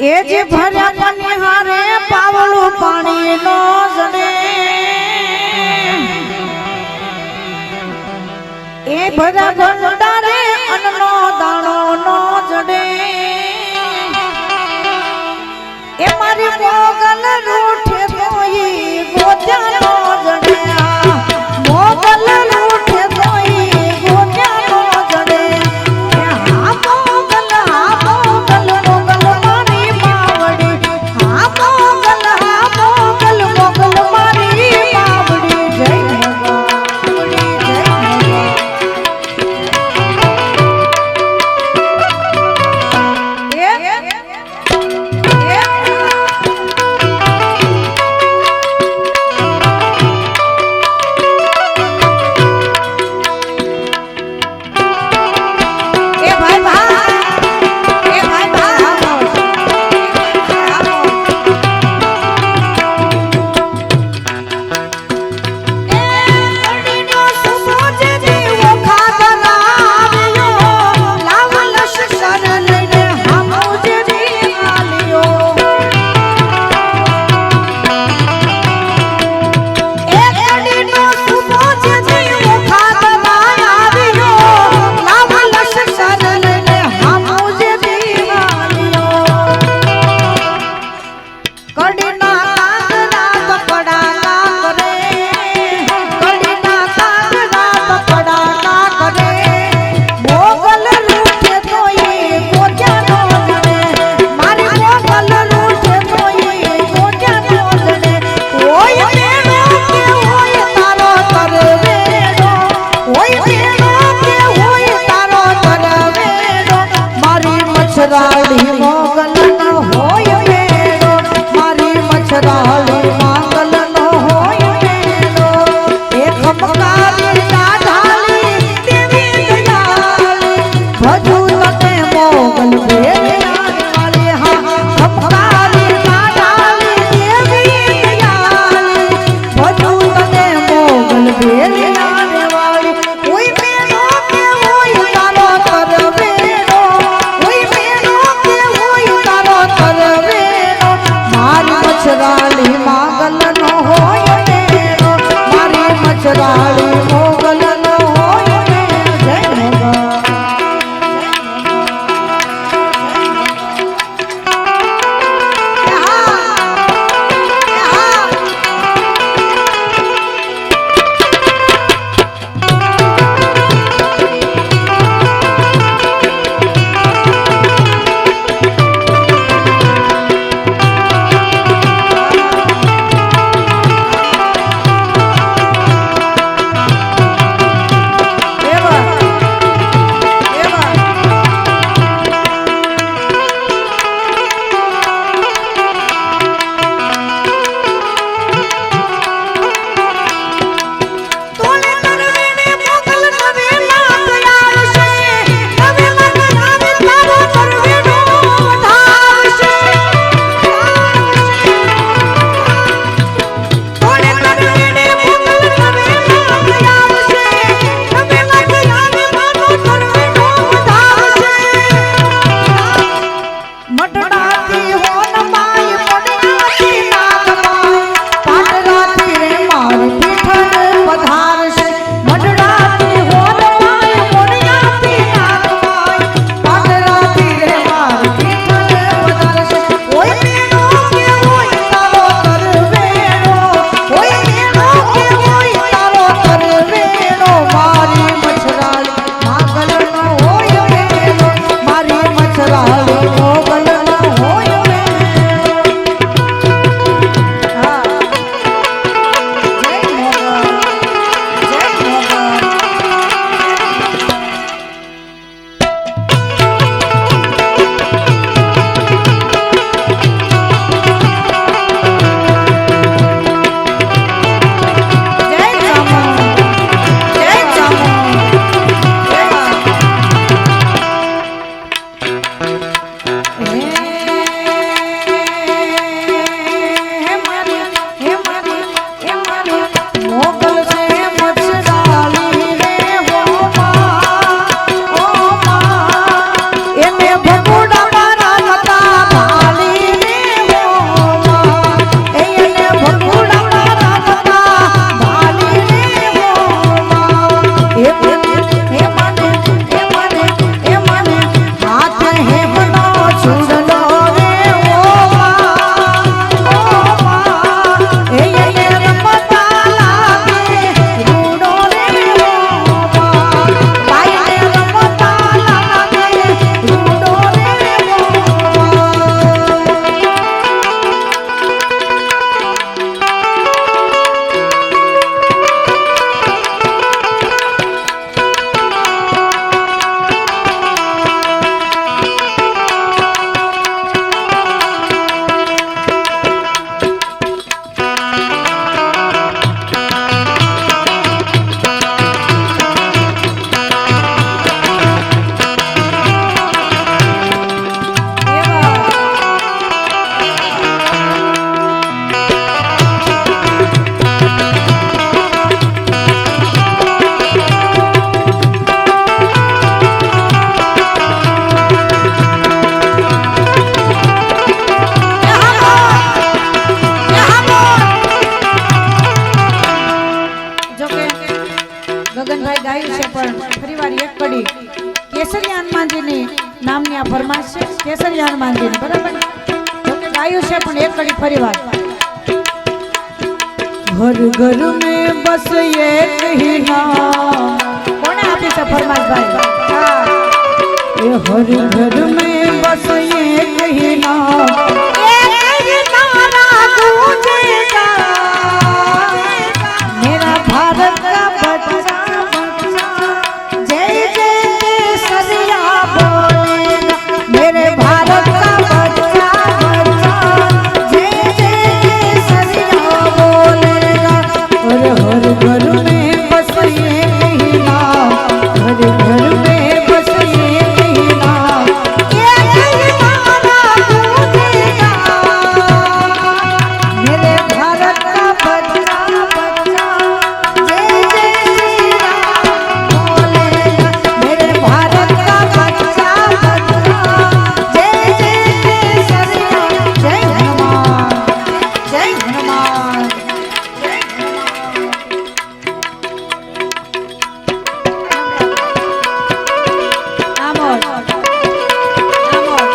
એ જે ભર્યા પનિહારે પાવળું પાણી નો જડે એ ભર્યા ભંડારે અન્નનો દાણો નો જડે એ મારી મોગલ રૂઠે તોઈ ગોત્યા નો જડે મોગલ રૂઠે તોઈ ગોત્યા નો જડે હા મોગલ મોગલ મારી બાવડી હા મોગલ મોગલ મારી બાવડી જય મછરાળી મોગલ નો હોય મેળો મારી મછરાળી મોગલ નો હોય મેળો એ ખમકારી દાઢાળી દેવી દયાળી ભજુ તને મોગલ ભેળાળી હા ખમકારી દાઢાળી દેવી દયાળી ભજુ તને મોગલ ભેળાળી વાળી કોઈ મેળો કે હોય તારો કરવે મછરાળી મોગલ નો હોય મેળો મારી મછરાળી મોગલ નો હોય જય મોગલ નો હોય ગાયું છે પણ એક કડી ફરી વાર घर घर में बस ये ही नाम कौन आपी से फरमाइश भाई ये हर घर में बस ये ही नाम मेरा भारत का बच्चा जय जय केसरिया बोलेगा मेरे भारत का बच्चा जय जय केसरिया बोलेगा और हर घर में बस ये ही नाम हर घर में बस ये ही नाम ये जयकारा गूंजेगा मेरे भारत का बच्चा जय जय श्री राम बोलेगा मेरे भारत का बच्चा जय जय केसरिया जय हनुमान जय हनुमान आमोद आमोद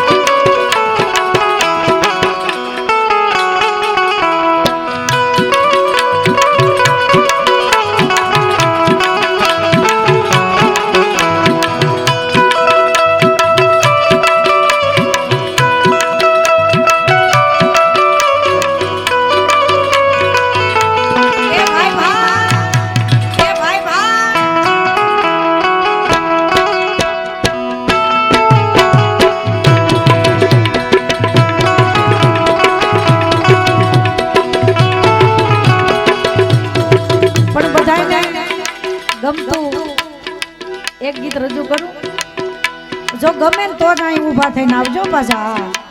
ए भाई પણ બધાયને ગમતું એક ગીત રજૂ કરું જો ગમે ને તો જ અહીં ઊભા થઈને આવજો પાછા